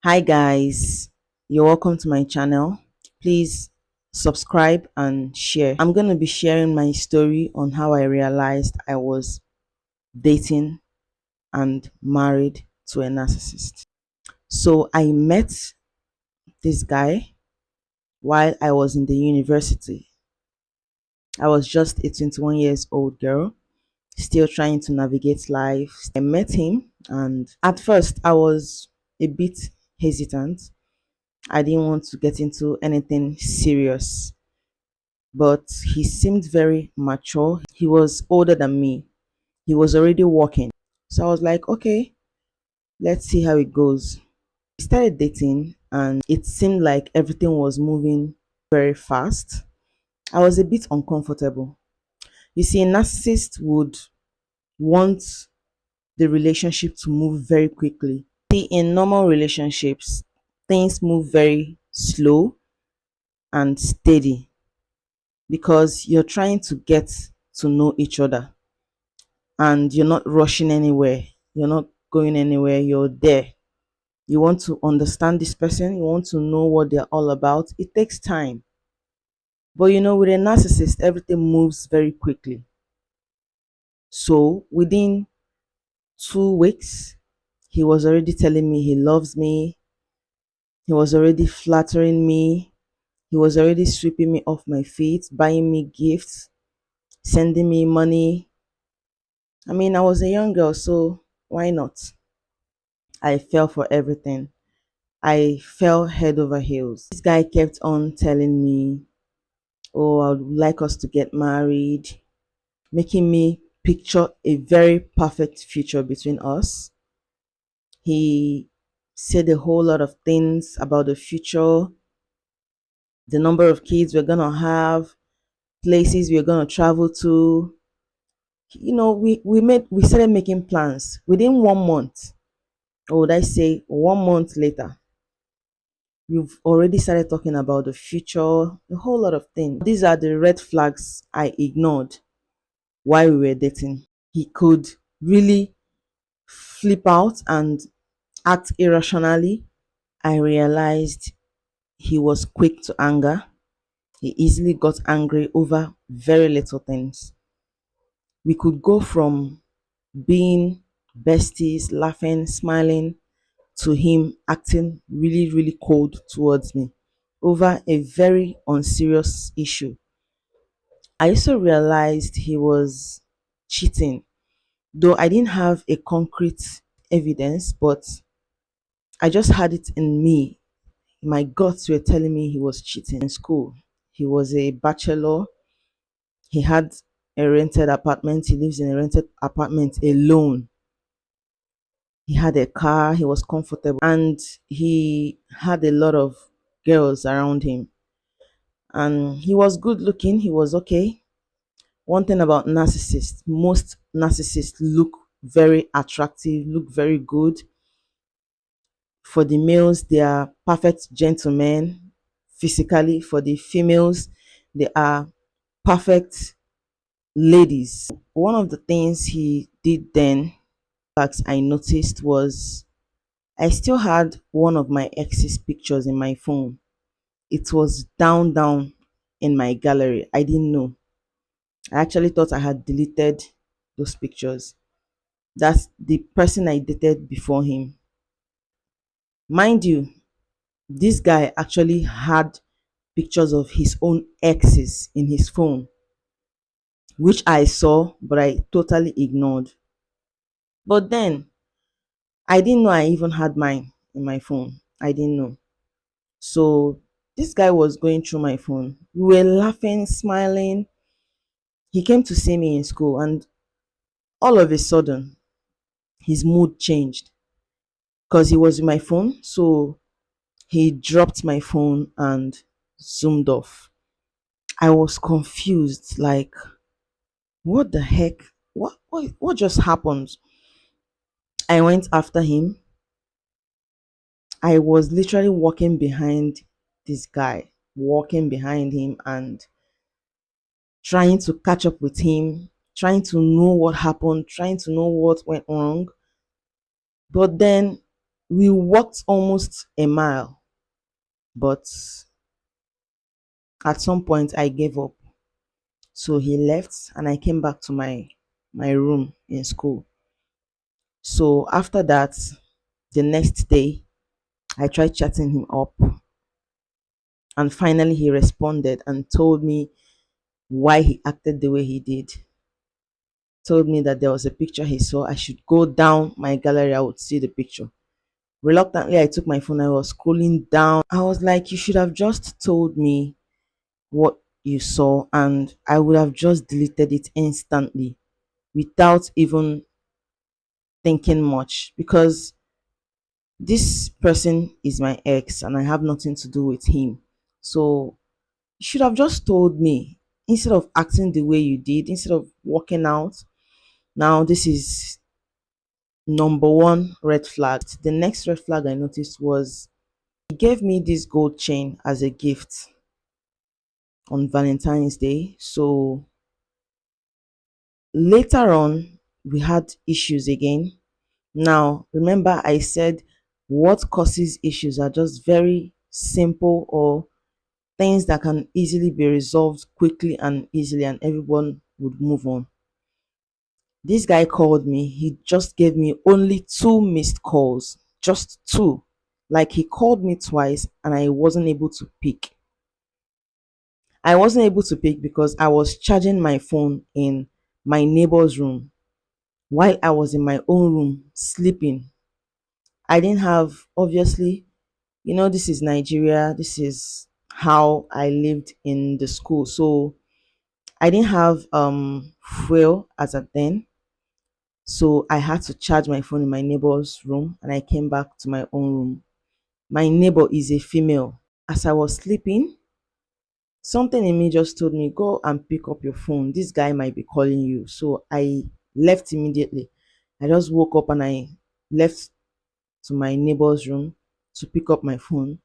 Hi guys, you're welcome to my channel. Please subscribe and share. I'm going to be sharing my story on how I realized I was dating and married to a narcissist. So I met this guy while I was in the university. I was just a 21 years old girl, still trying to navigate life. I met him and at first I was a bit hesitant. I didn't want to get into anything serious, but he seemed very mature. He was older than me. He was already working. So I was like, okay, let's see how it goes. We started dating and it seemed like everything was moving very fast. I was a bit uncomfortable. You see, a narcissist would want the relationship to move very quickly. See, in normal relationships, things move very slow and steady because you're trying to get to know each other and you're not rushing anywhere. You're not going anywhere. You're there. You want to understand this person. You want to know what they're all about. It takes time. But with a narcissist, everything moves very quickly. So within 2 weeks, he was already telling me he loves me. He was already flattering me. He was already sweeping me off my feet, buying me gifts, sending me money. I mean, I was a young girl, so why not? I fell for everything. I fell head over heels. This guy kept on telling me, oh, I would like us to get married, making me picture a very perfect future between us. He said a whole lot of things about the future, the number of kids we're going to have, places we're going to travel to. We started making plans within 1 month, or would I say 1 month later. You've already started talking about the future, a whole lot of things. These are the red flags I ignored while we were dating. He could really flip out and act irrationally. I realized he was quick to anger. He easily got angry over very little things. We could go from being besties, laughing, smiling, to him acting really, really cold towards me over a very unserious issue. I also realized he was cheating, though I didn't have a concrete evidence, but I just had it in me. My guts were telling me he was cheating in school. He was a bachelor. He had a rented apartment. He lives in a rented apartment alone. He had a car. He was comfortable and he had a lot of girls around him. And he was good looking. He was okay. One thing about narcissists, most narcissists look very attractive, look very good. For the males, they are perfect gentlemen physically. For the females, they are perfect ladies. One of the things he did then, that I noticed, was I still had one of my ex's pictures in my phone. It was down in my gallery. I didn't know. I actually thought I had deleted those pictures. That's the person I dated before him. Mind you, this guy actually had pictures of his own exes in his phone, which I saw, but I totally ignored. But then I didn't know I even had mine in my phone. I didn't know. So this guy was going through my phone. We were laughing, smiling. He came to see me in school, and all of a sudden, his mood changed because he was with my phone. So he dropped my phone and zoomed off. I was confused, like, what the heck? What just happened? I went after him. I was literally walking behind this guy, walking behind him and trying to catch up with him, trying to know what happened, trying to know what went wrong. But then We walked almost a mile, but at some point I gave up. So he left and I came back to my room in school. So after that, the next day, I tried chatting him up, and finally he responded and told me why he acted the way he did. Told me that there was a picture he saw. I should go down my gallery, I would see the picture. Reluctantly, I took my phone. I was scrolling down. I was like, you should have just told me what you saw, and I would have just deleted it instantly without even thinking much, because this person is my ex and I have nothing to do with him. So you should have just told me instead of acting the way you did, instead of walking out. Now, this is number one red flag. The next red flag I noticed was he gave me this gold chain as a gift on Valentine's Day. So later on, we had issues again. Now, remember, I said what causes issues are just very simple or things that can easily be resolved quickly and easily, and everyone would move on. This guy called me. He just gave me only two missed calls, just two. Like he called me twice and I wasn't able to pick. I wasn't able to pick because I was charging my phone in my neighbor's room while I was in my own room sleeping. I didn't have, obviously, this is Nigeria. This is how I lived in the school. So I didn't have fuel as at then. So I had to charge my phone in my neighbor's room and I came back to my own room. My neighbor is a female. As I was sleeping, something in me just told me, go and pick up your phone. This guy might be calling you. So I left immediately. I just woke up and I left to my neighbor's room to pick up my phone.